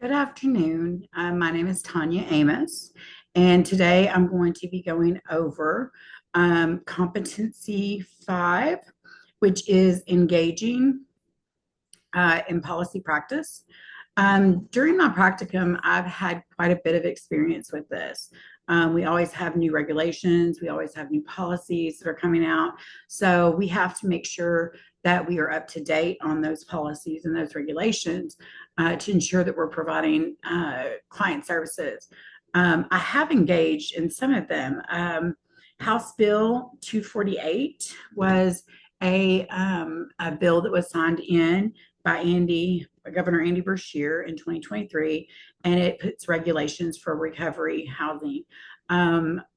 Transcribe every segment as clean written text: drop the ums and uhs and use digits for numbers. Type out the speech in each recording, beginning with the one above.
Good afternoon. My name is Tanya Amos, and today I'm going to be going over competency five, which is engaging in policy practice. During my practicum, I've had quite a bit of experience with this. We always have new regulations, we always have new policies that are coming out. So we have to make sure that we are up to date on those policies and those regulations to ensure that we're providing client services. I have engaged in some of them. House Bill 248 was a bill that was signed in by Governor Andy Beshear in 2023, and it puts regulations for recovery housing.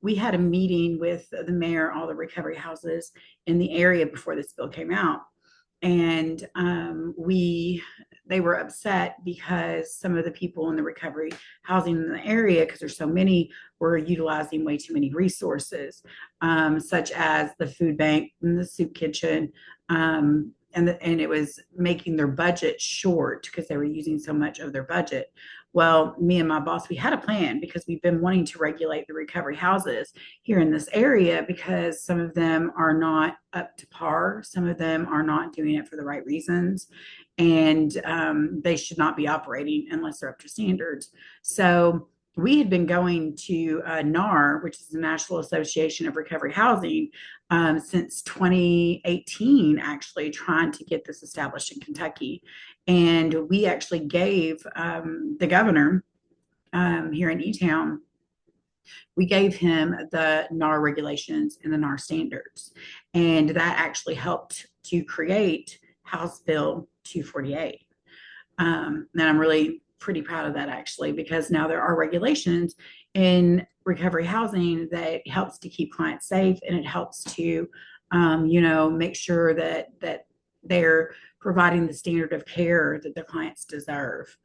We had a meeting with the mayor, all the recovery houses in the area before this bill came out, and they were upset because some of the people in the recovery housing in the area, because there's so many, were utilizing way too many resources, such as the food bank and the soup kitchen, and it was making their budget short because they were using so much of their budget. Well, me and my boss, we had a plan because we've been wanting to regulate the recovery houses here in this area because some of them are not up to par. Some of them are not doing it for the right reasons. And they should not be operating unless they're up to standards. So we had been going to NAR, which is the National Association of Recovery Housing, since 2018, actually trying to get this established in Kentucky. And we actually gave the governor here in E-Town, we gave him the NAR regulations and the NAR standards. And that actually helped to create House Bill 248. And I'm really pretty proud of that actually, because now there are regulations in recovery housing that helps to keep clients safe, and it helps to, make sure that they're providing the standard of care that the clients deserve.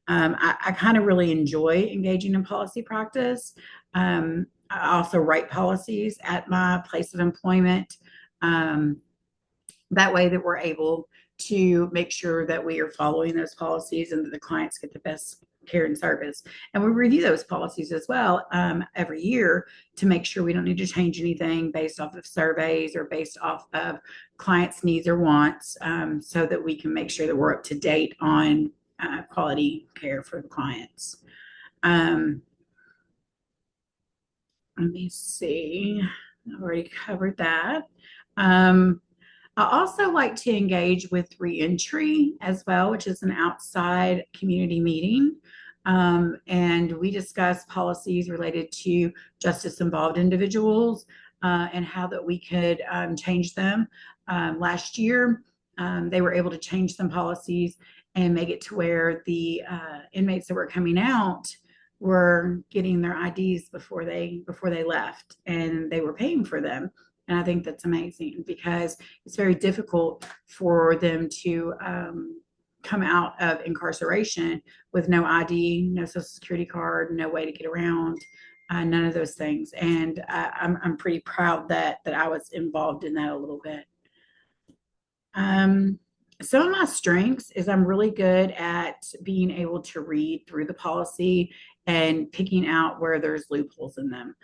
I kind of really enjoy engaging in policy practice. I also write policies at my place of employment. That way that we're able to make sure that we are following those policies and that the clients get the best care and service. And we review those policies as well every year to make sure we don't need to change anything based off of surveys or based off of clients' needs or wants, so that we can make sure that we're up to date on quality care for the clients. Let me see. I've already covered that. I also like to engage with reentry as well, which is an outside community meeting. And we discuss policies related to justice involved individuals and how that we could change them. Last year, they were able to change some policies and make it to where the inmates that were coming out were getting their IDs before they left, and they were paying for them. And I think that's amazing because it's very difficult for them to come out of incarceration with no ID, no social security card, no way to get around, none of those things. And I'm pretty proud that I was involved in that a little bit. Some of my strengths is I'm really good at being able to read through the policy and picking out where there's loopholes in them.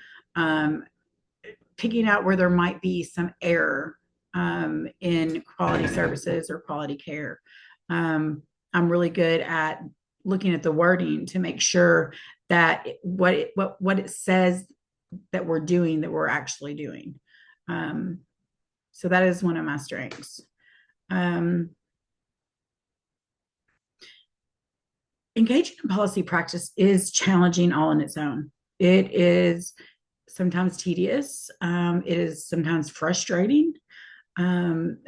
Picking out where there might be some error in quality services or quality care. I'm really good at looking at the wording to make sure that what it says that we're doing, that we're actually doing. So that is one of my strengths. Engaging in policy practice is challenging all on its own. It is sometimes tedious. It is sometimes frustrating.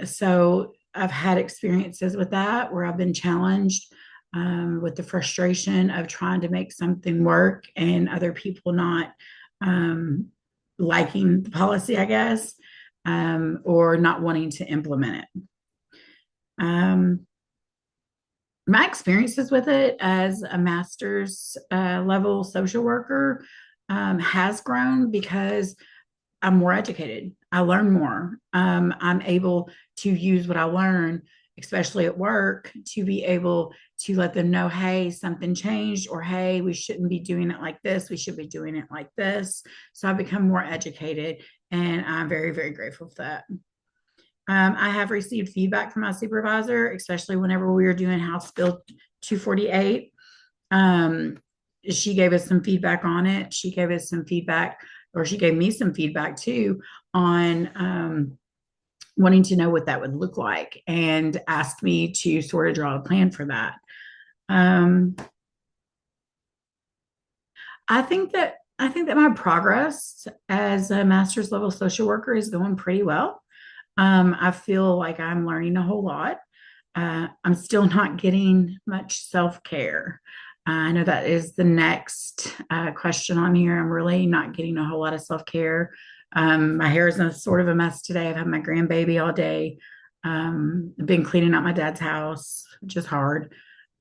So I've had experiences with that where I've been challenged with the frustration of trying to make something work and other people not liking the policy, I guess, or not wanting to implement it. My experiences with it as a master's level social worker has grown because I'm more educated. I learn more. I'm able to use what I learn especially at work, to be able to let them know, hey, something changed, or hey, we shouldn't be doing it like this. We should be doing it like this. So I've become more educated, and I'm very, very grateful for that. I have received feedback from my supervisor, especially whenever we were doing House Bill 248. Um, she gave us some feedback on it. She gave us some feedback, or she gave me some feedback too, on wanting to know what that would look like, and asked me to sort of draw a plan for that. Um, I think that my progress as a master's level social worker is going pretty well. I feel like I'm learning a whole lot. I'm still not getting much self care. I know that is the next question on here. I'm really not getting a whole lot of self care. My hair is a sort of a mess today. I've had my grandbaby all day. I've been cleaning out my dad's house, which is hard.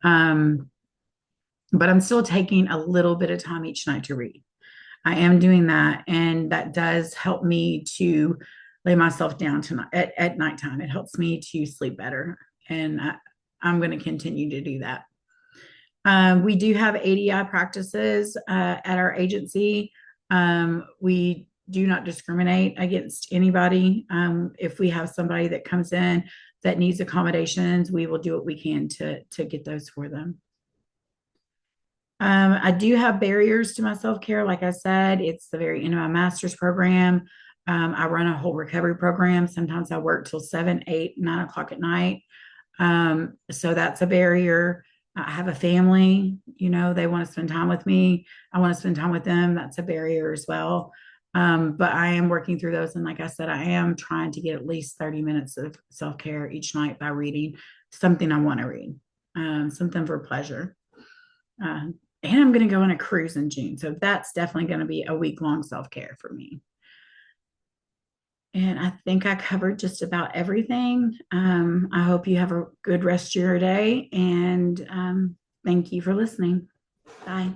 Um, but I'm still taking a little bit of time each night to read. I am doing that, and that does help me to lay myself down tonight at nighttime. It helps me to sleep better, and I'm going to continue to do that. We do have ADI practices at our agency. We do not discriminate against anybody. If we have somebody that comes in that needs accommodations, we will do what we can to get those for them. I do have barriers to my self care. Like I said, it's the very end of my master's program. I run a whole recovery program. Sometimes I work till 7, 8, 9 o'clock at night. So that's a barrier. I have a family, they want to spend time with me. I want to spend time with them. That's a barrier as well. But I am working through those. And like I said, I am trying to get at least 30 minutes of self care each night by reading something I want to read, something for pleasure. And I'm going to go on a cruise in June. So that's definitely going to be a week-long self-care for me. And I think I covered just about everything. I hope you have a good rest of your day. And thank you for listening. Bye.